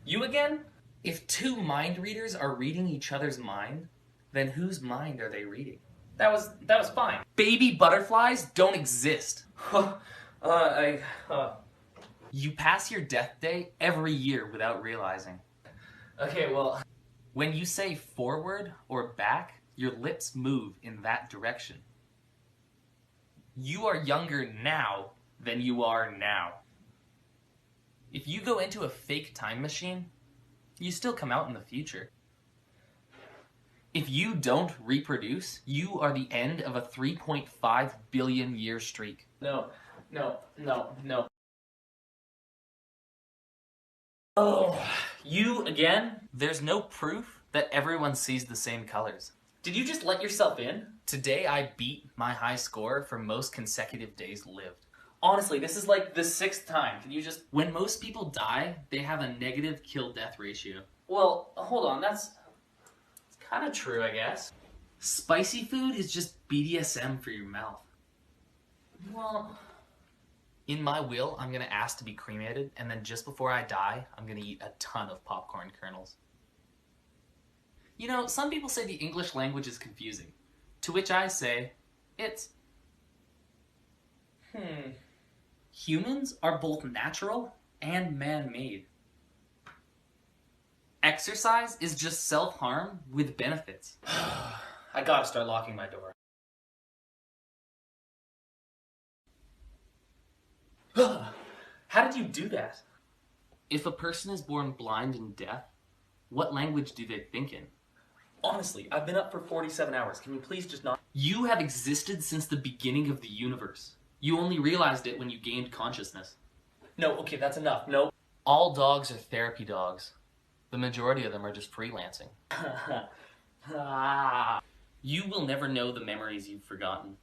You again? If two mind readers are reading each other's mind, then whose mind are they reading? That was fine. Baby butterflies don't exist. You pass your death day every year without realizing. Okay, well... When you say forward or back, your lips move in that direction. You are younger now than you are now. If you go into a fake time machine, you still come out in the future. If you don't reproduce, you are the end of a 3.5 billion year streak. No. Oh, you again? There's no proof that everyone sees the same colors. Did you just let yourself in? Today I beat my high score for most consecutive days lived. Honestly, this is like the 6th time. Can you just... When most people die, they have a negative kill-death ratio. Well, hold on, it's kind of true, I guess. Spicy food is just BDSM for your mouth. Well... In my will, I'm gonna ask to be cremated, and then just before I die, I'm gonna eat a ton of popcorn kernels. You know, some people say the English language is confusing, to which I say, it's... Humans are both natural and man-made. Exercise is just self-harm with benefits. I gotta start locking my door. How did you do that? If a person is born blind and deaf, what language do they think in? Honestly, I've been up for 47 hours. Can you please just not... You have existed since the beginning of the universe. You only realized it when you gained consciousness. No, okay, that's enough. No. All dogs are therapy dogs. The majority of them are just freelancing. You will never know the memories you've forgotten.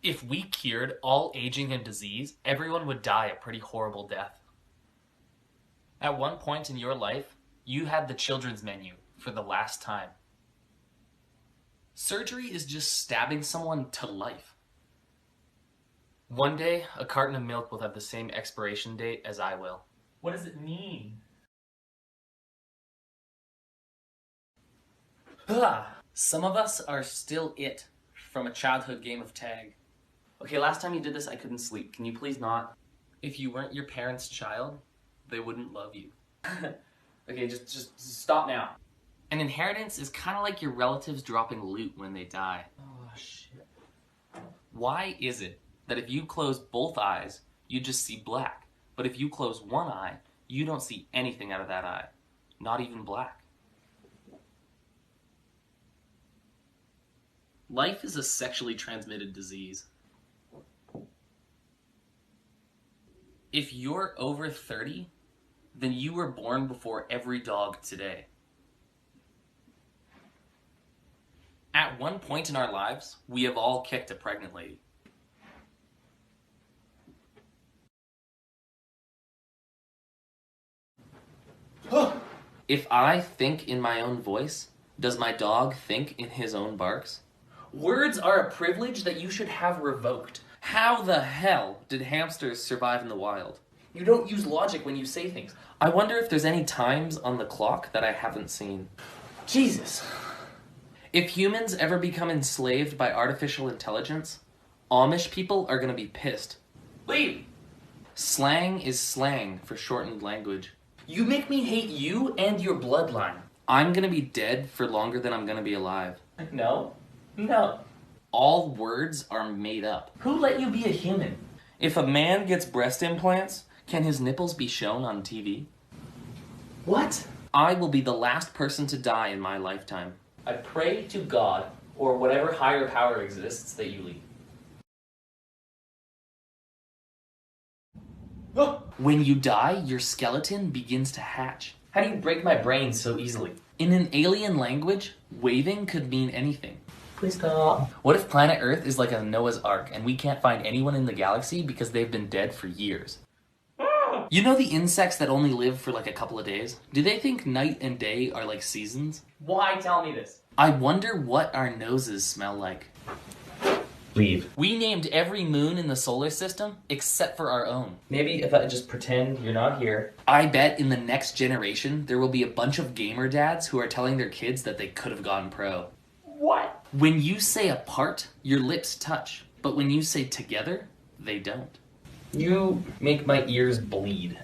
If we cured all aging and disease, everyone would die a pretty horrible death. At one point in your life, you had the children's menu for the last time. Surgery is just stabbing someone to life. One day, a carton of milk will have the same expiration date as I will. What does it mean? Some of us are still it from a childhood game of tag. Okay, last time you did this, I couldn't sleep. Can you please not? If you weren't your parents' child, they wouldn't love you. Okay, just stop now. An inheritance is kind of like your relatives dropping loot when they die. Oh, shit. Why is it that if you close both eyes, you just see black, but if you close one eye, you don't see anything out of that eye? Not even black. Life is a sexually transmitted disease. If you're over 30, then you were born before every dog today. At one point in our lives, we have all kicked a pregnant lady. If I think in my own voice, does my dog think in his own barks? Words are a privilege that you should have revoked. How the hell did hamsters survive in the wild? You don't use logic when you say things. I wonder if there's any times on the clock that I haven't seen. Jesus. If humans ever become enslaved by artificial intelligence, Amish people are gonna be pissed. Wait. Slang is slang for shortened language. You make me hate you and your bloodline. I'm gonna be dead for longer than I'm gonna be alive. No. All words are made up. Who let you be a human? If a man gets breast implants, can his nipples be shown on TV? What? I will be the last person to die in my lifetime. I pray to God, or whatever higher power exists, that you leave. When you die, your skeleton begins to hatch. How do you break my brain so easily? In an alien language, waving could mean anything. Please stop. What if planet Earth is like a Noah's Ark and we can't find anyone in the galaxy because they've been dead for years? You know the insects that only live for like a couple of days? Do they think night and day are like seasons? Why tell me this? I wonder what our noses smell like. Leave. We named every moon in the solar system except for our own. Maybe if I just pretend you're not here. I bet in the next generation there will be a bunch of gamer dads who are telling their kids that they could have gone pro. What? When you say apart, your lips touch. But when you say together, they don't. You make my ears bleed.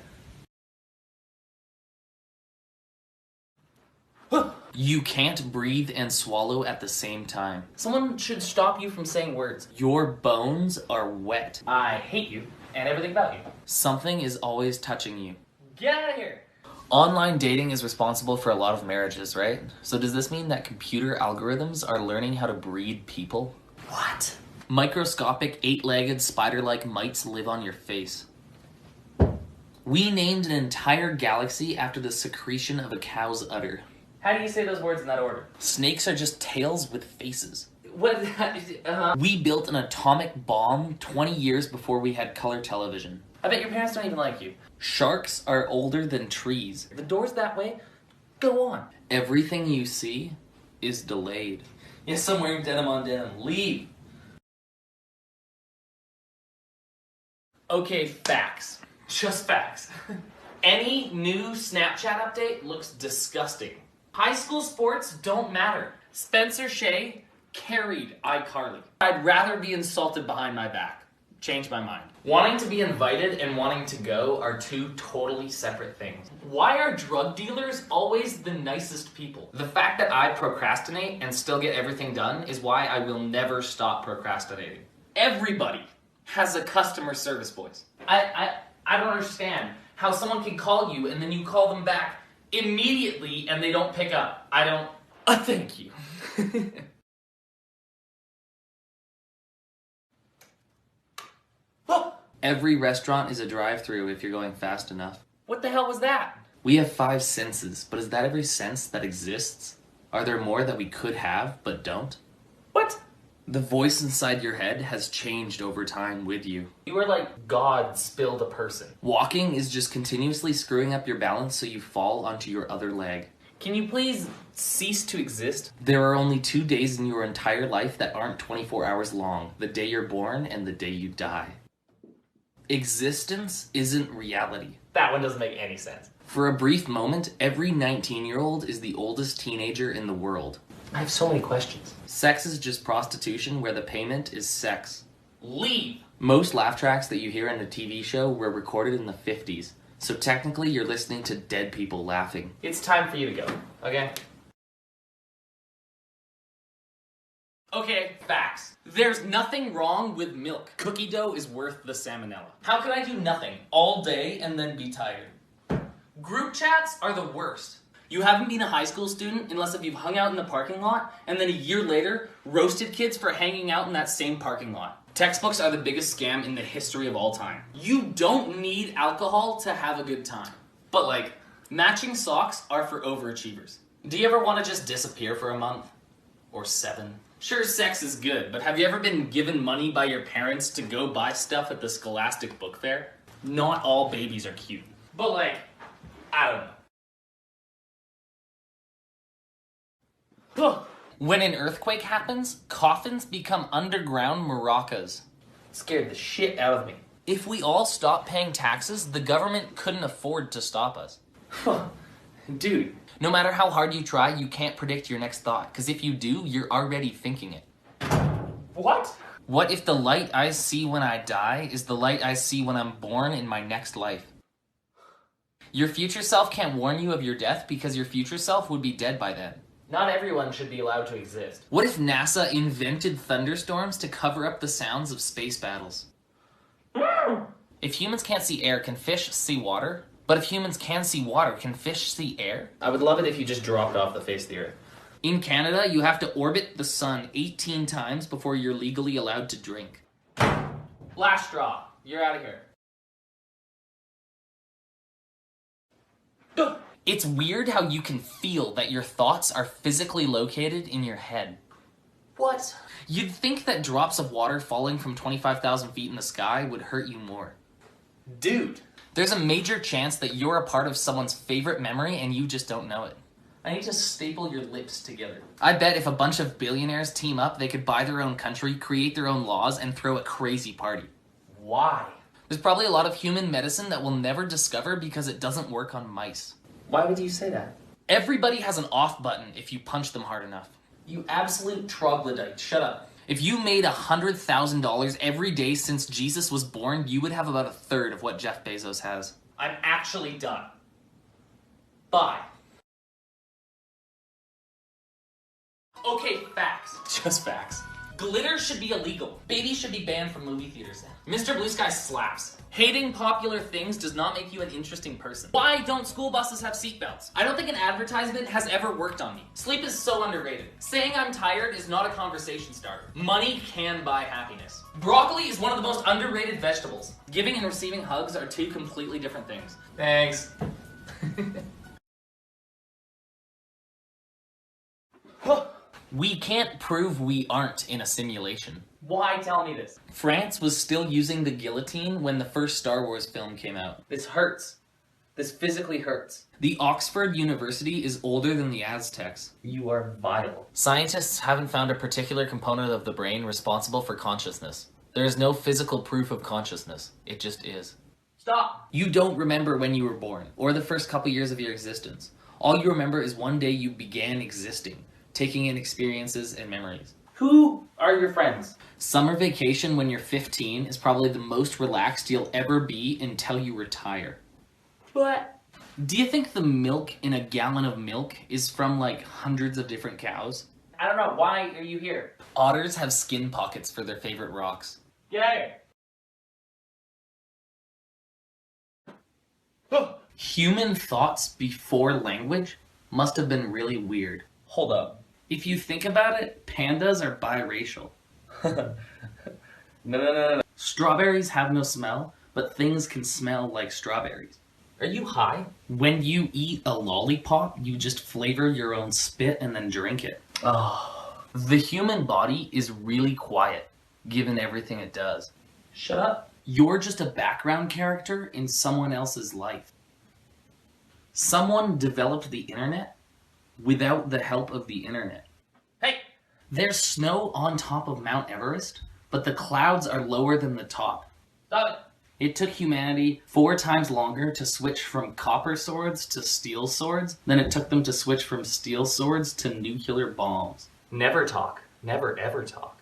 You can't breathe and swallow at the same time. Someone should stop you from saying words. Your bones are wet. I hate you and everything about you. Something is always touching you. Get out of here. Online dating is responsible for a lot of marriages, right? So does this mean that computer algorithms are learning how to breed people? What? Microscopic, eight-legged, spider-like mites live on your face. We named an entire galaxy after the secretion of a cow's udder. How do you say those words in that order? Snakes are just tails with faces. What? We built an atomic bomb 20 years before we had color television. I bet your parents don't even like you. Sharks are older than trees. The door's that way. Go on. Everything you see is delayed. Yes, I'm wearing denim on denim. Leave. Okay, facts. Just facts. Any new Snapchat update looks disgusting. High school sports don't matter. Spencer Shea carried iCarly. I'd rather be insulted behind my back. Change my mind. Wanting to be invited and wanting to go are two totally separate things. Why are drug dealers always the nicest people? The fact that I procrastinate and still get everything done is why I will never stop procrastinating. Everybody has a customer service voice. I don't understand how someone can call you and then you call them back immediately and they don't pick up. I don't... thank you. Every restaurant is a drive-thru if you're going fast enough. What the hell was that? We have 5 senses, but is that every sense that exists? Are there more that we could have, but don't? What? The voice inside your head has changed over time with you. You are like God spilled a person. Walking is just continuously screwing up your balance so you fall onto your other leg. Can you please cease to exist? There are only 2 days in your entire life that aren't 24 hours long. The day you're born and the day you die. Existence isn't reality. That one doesn't make any sense. For a brief moment, every 19-year-old is the oldest teenager in the world. I have so many questions. Sex is just prostitution where the payment is sex. Leave! Most laugh tracks that you hear in a TV show were recorded in the 50s, so technically you're listening to dead people laughing. It's time for you to go, okay? Okay, facts. There's nothing wrong with milk. Cookie dough is worth the salmonella. How can I do nothing all day and then be tired? Group chats are the worst. You haven't been a high school student unless if you've hung out in the parking lot and then a year later roasted kids for hanging out in that same parking lot. Textbooks are the biggest scam in the history of all time. You don't need alcohol to have a good time. But like, matching socks are for overachievers. Do you ever want to just disappear for a month? Or 7? Sure, sex is good, but have you ever been given money by your parents to go buy stuff at the Scholastic Book Fair? Not all babies are cute. But like, I don't know. When an earthquake happens, coffins become underground maracas. Scared the shit out of me. If we all stopped paying taxes, the government couldn't afford to stop us. Dude. No matter how hard you try, you can't predict your next thought, because if you do, you're already thinking it. What? What if the light I see when I die is the light I see when I'm born in my next life? Your future self can't warn you of your death because your future self would be dead by then. Not everyone should be allowed to exist. What if NASA invented thunderstorms to cover up the sounds of space battles? If humans can't see air, can fish see water? But if humans can see water, can fish see air? I would love it if you just dropped off the face of the earth. In Canada, you have to orbit the sun 18 times before you're legally allowed to drink. Last straw. You're out of here. It's weird how you can feel that your thoughts are physically located in your head. What? You'd think that drops of water falling from 25,000 feet in the sky would hurt you more. Dude. There's a major chance that you're a part of someone's favorite memory and you just don't know it. I need to staple your lips together. I bet if a bunch of billionaires team up, they could buy their own country, create their own laws, and throw a crazy party. Why? There's probably a lot of human medicine that we'll never discover because it doesn't work on mice. Why would you say that? Everybody has an off button if you punch them hard enough. You absolute troglodyte. Shut up. If you made $100,000 every day since Jesus was born, you would have about a third of what Jeff Bezos has. I'm actually done. Bye. Okay, facts. Just facts. Glitter should be illegal. Babies should be banned from movie theaters. Mr. Blue Sky slaps. Hating popular things does not make you an interesting person. Why don't school buses have seatbelts? I don't think an advertisement has ever worked on me. Sleep is so underrated. Saying I'm tired is not a conversation starter. Money can buy happiness. Broccoli is one of the most underrated vegetables. Giving and receiving hugs are two completely different things. Thanks. We can't prove we aren't in a simulation. Why tell me this? France was still using the guillotine when the first Star Wars film came out. This hurts. This physically hurts. The Oxford University is older than the Aztecs. You are vile. Scientists haven't found a particular component of the brain responsible for consciousness. There is no physical proof of consciousness. It just is. Stop. You don't remember when you were born, or the first couple years of your existence. All you remember is one day you began existing, taking in experiences and memories. Who are your friends? Summer vacation when you're 15 is probably the most relaxed you'll ever be until you retire. What? Do you think the milk in a gallon of milk is from like hundreds of different cows? I don't know. Why are you here? Otters have skin pockets for their favorite rocks. Yay. Human thoughts before language must have been really weird. Hold up. If you think about it, pandas are biracial. No. Strawberries have no smell, but things can smell like strawberries. Are you high? When you eat a lollipop, you just flavor your own spit and then drink it. Oh. The human body is really quiet, given everything it does. Shut up. You're just a background character in someone else's life. Someone developed the internet without the help of the internet. Hey! There's snow on top of Mount Everest, but the clouds are lower than the top. Stop it. It took humanity 4 times longer to switch from copper swords to steel swords than it took them to switch from steel swords to nuclear bombs. Never talk. Never ever talk.